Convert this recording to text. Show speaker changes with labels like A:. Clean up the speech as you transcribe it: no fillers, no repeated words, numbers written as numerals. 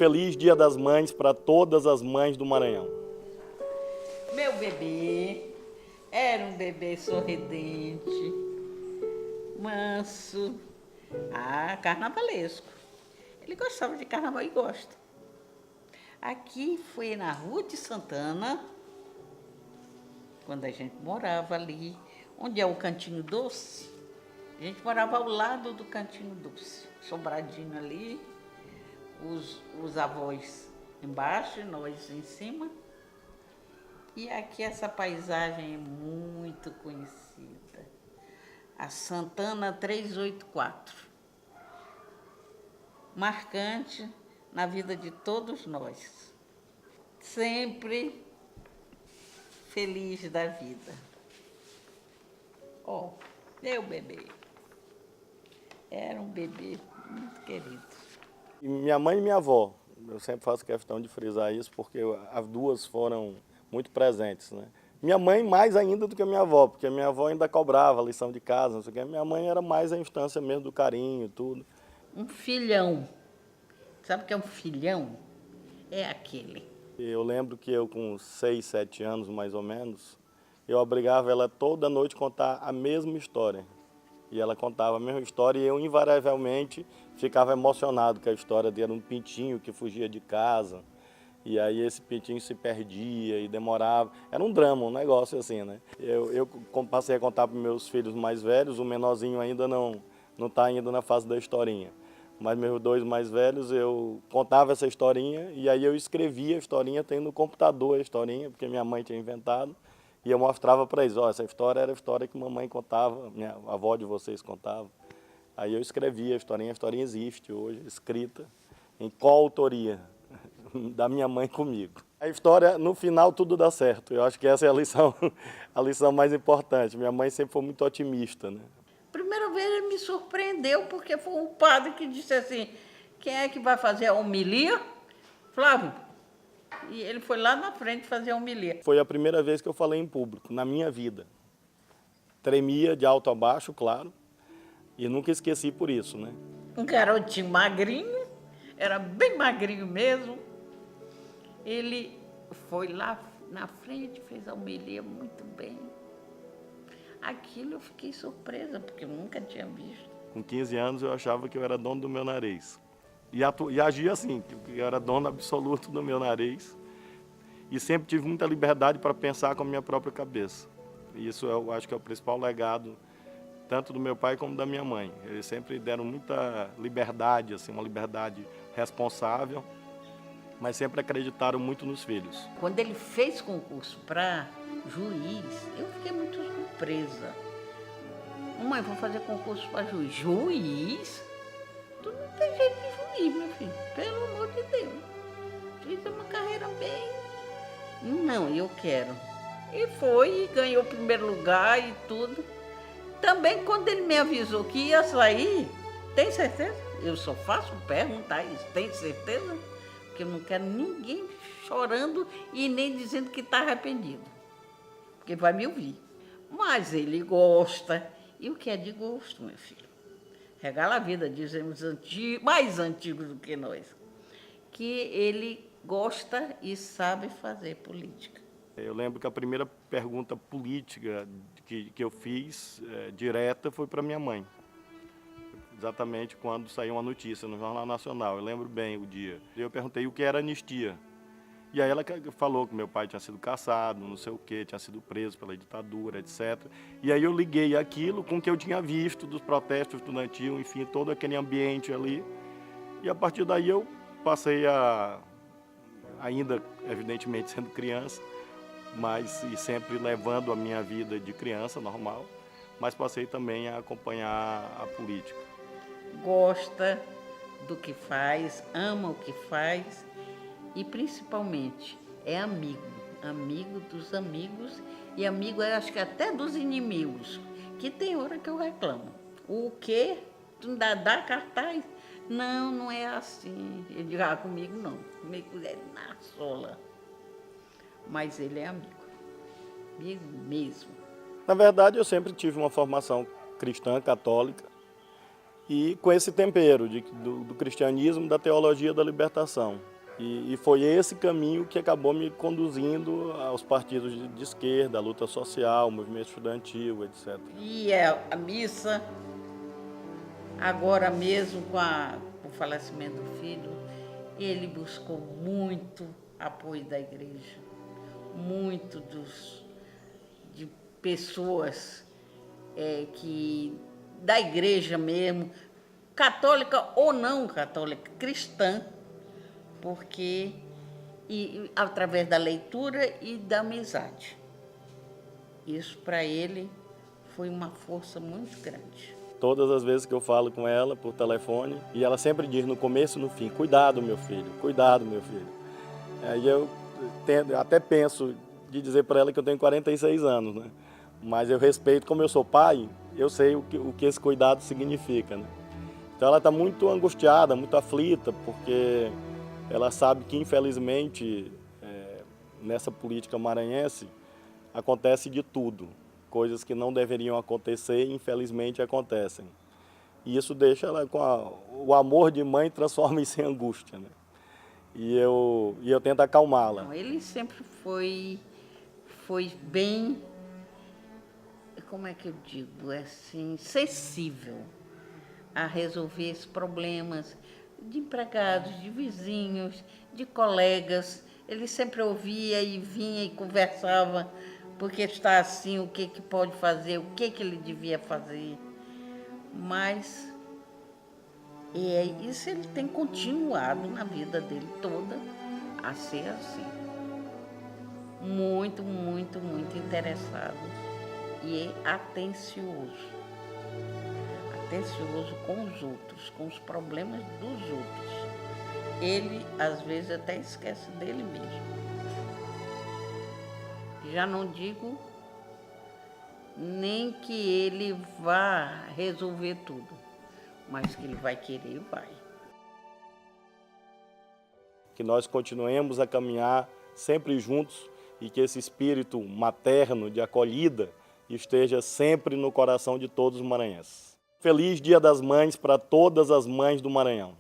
A: feliz Dia das Mães para todas as mães do Maranhão.
B: Meu bebê era um bebê sorridente, manso, carnavalesco. Ele gostava de carnaval e gosta. Aqui foi na Rua de Santana, quando a gente morava ali, onde é o Cantinho Doce. A gente morava ao lado do Cantinho Doce, sobradinho ali, os avós embaixo e nós em cima. E aqui essa paisagem é muito conhecida. A Santana 384. Marcante na vida de todos nós. Sempre feliz da vida. Ó, meu bebê. Era um bebê muito querido.
A: E minha mãe e minha avó, eu sempre faço questão de frisar isso, porque as duas foram muito presentes, né? Minha mãe mais ainda do que a minha avó, porque a minha avó ainda cobrava a lição de casa, não sei o quê. Minha mãe era mais a instância mesmo do carinho, tudo.
B: Um filhão. Sabe o que é um filhão? É aquele.
A: Eu lembro que eu com 6, 7 anos, mais ou menos, eu obrigava ela toda noite a contar a mesma história. E ela contava a mesma história e eu invariavelmente ficava emocionado com a história dele. Era um pintinho que fugia de casa. E aí esse pintinho se perdia e demorava. Era um drama, um negócio assim, né? Eu passei a contar para meus filhos mais velhos, o menorzinho ainda não está ainda na fase da historinha. Mas meus dois mais velhos, eu contava essa historinha e aí eu escrevia a historinha, tendo no computador a historinha, porque minha mãe tinha inventado. E eu mostrava para eles, ó, essa história era a história que mamãe contava, a avó de vocês contava. Aí eu escrevia a historinha existe hoje, escrita, em coautoria da minha mãe comigo. A história, no final, tudo dá certo. Eu acho que essa é a lição mais importante. Minha mãe sempre foi muito otimista, né?
B: Primeira vez ele me surpreendeu, porque foi um padre que disse assim, quem é que vai fazer a homilia? Flávio. E ele foi lá na frente fazer a homilia.
A: Foi a primeira vez que eu falei em público, na minha vida. Tremia de alto a baixo, claro, e nunca esqueci por isso, né?
B: Um garotinho magrinho, era bem magrinho mesmo. Ele foi lá na frente, fez a homilia muito bem. Aquilo eu fiquei surpresa, porque eu nunca tinha visto.
A: Com 15 anos eu achava que eu era dono do meu nariz. E agia assim, que eu era dono absoluto do meu nariz. E sempre tive muita liberdade para pensar com a minha própria cabeça. E isso eu acho que é o principal legado, tanto do meu pai como da minha mãe. Eles sempre deram muita liberdade, assim, uma liberdade responsável, mas sempre acreditaram muito nos filhos.
B: Quando ele fez concurso para juiz, eu fiquei muito surpresa. Mãe, vou fazer concurso para juiz. Juiz? Tu não tem jeito de juiz, meu filho. Pelo amor de Deus. Juiz é uma carreira bem... Não, eu quero. E foi, e ganhou o primeiro lugar e tudo. Também, quando ele me avisou que ia sair, tem certeza? Eu só faço perguntar isso, tem certeza? Porque eu não quero ninguém chorando e nem dizendo que está arrependido. Porque vai me ouvir. Mas ele gosta. E o que é de gosto, meu filho? Regala a vida, dizemos mais antigos do que nós. Que ele gosta e sabe fazer política.
A: Eu lembro que a primeira pergunta política que eu fiz, direta, foi para minha mãe. Exatamente quando saiu uma notícia no Jornal Nacional, eu lembro bem o dia. Eu perguntei o que era anistia. E aí ela falou que meu pai tinha sido cassado, não sei o quê, tinha sido preso pela ditadura, etc. E aí eu liguei aquilo com o que eu tinha visto dos protestos estudantis, enfim, todo aquele ambiente ali. E a partir daí eu passei ainda evidentemente sendo criança, mas e sempre levando a minha vida de criança normal, mas passei também a acompanhar a política.
B: Gosta do que faz, ama o que faz e principalmente é amigo, amigo dos amigos e amigo, acho que até dos inimigos, que tem hora que eu reclamo. O quê? Tu ainda dá cartaz? Não, não é assim. Ele diz, comigo não, comigo é na sola. Mas ele é amigo, amigo mesmo.
A: Na verdade, eu sempre tive uma formação cristã, católica, e com esse tempero do cristianismo, da teologia da libertação. E foi esse caminho que acabou me conduzindo aos partidos de esquerda, a luta social, o movimento estudantil, etc.
B: E a missa, agora mesmo com o falecimento do filho, ele buscou muito apoio da igreja, muito de pessoas que da igreja mesmo, católica ou não católica, cristã, porque através da leitura e da amizade. Isso para ele foi uma força muito grande.
A: Todas as vezes que eu falo com ela por telefone, e ela sempre diz no começo e no fim, cuidado meu filho, cuidado meu filho. Aí eu até penso de dizer para ela que eu tenho 46 anos, né? Mas eu respeito, como eu sou pai, eu sei o que esse cuidado significa, né? Então ela está muito angustiada, muito aflita, porque ela sabe que infelizmente nessa política maranhense acontece de tudo. Coisas que não deveriam acontecer, infelizmente acontecem. E isso deixa ela com o amor de mãe, transforma isso em angústia, né? E eu tento acalmá-la.
B: Ele sempre foi bem, como é que eu digo, assim, sensível a resolver esses problemas de empregados, de vizinhos, de colegas. Ele sempre ouvia e vinha e conversava, porque está assim, o que pode fazer, o que ele devia fazer. Mas isso ele tem continuado na vida dele toda a ser assim. Muito, muito, muito interessado e atencioso. Atencioso com os outros, com os problemas dos outros. Ele, às vezes, até esquece dele mesmo. Já não digo nem que ele vá resolver tudo, mas que ele vai querer, vai.
A: Que nós continuemos a caminhar sempre juntos e que esse espírito materno de acolhida esteja sempre no coração de todos os maranhenses. Feliz Dia das Mães para todas as mães do Maranhão.